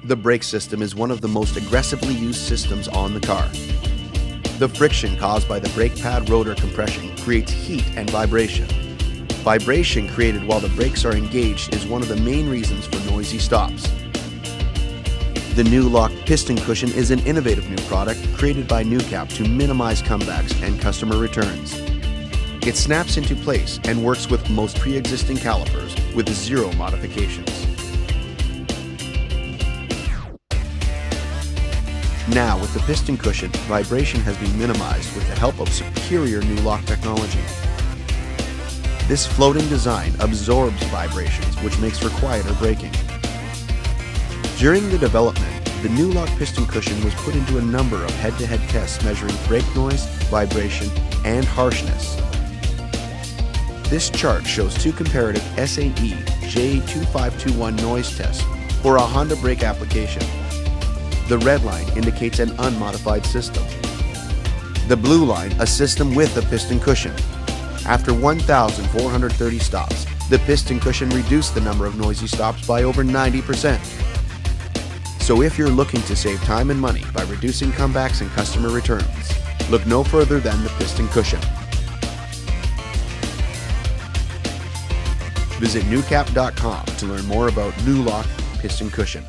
The brake system is one of the most aggressively used systems on the car. The friction caused by the brake pad rotor compression creates heat and vibration. Vibration created while the brakes are engaged is one of the main reasons for noisy stops. The new lock piston cushion is an innovative new product created by NewCap to minimize comebacks and customer returns. It snaps into place and works with most pre-existing calipers with zero modifications. Now, with the piston cushion, vibration has been minimized with the help of superior new lock technology. This floating design absorbs vibrations, which makes for quieter braking. During the development, the new lock piston cushion was put into a number of head-to-head tests measuring brake noise, vibration, and harshness. This chart shows two comparative SAE J2521 noise tests for a Honda brake application. The red line indicates an unmodified system. The blue line, a system with a piston cushion. After 1,430 stops, the piston cushion reduced the number of noisy stops by over 90%. So if you're looking to save time and money by reducing comebacks and customer returns, look no further than the piston cushion. Visit newcap.com to learn more about new lock piston cushion.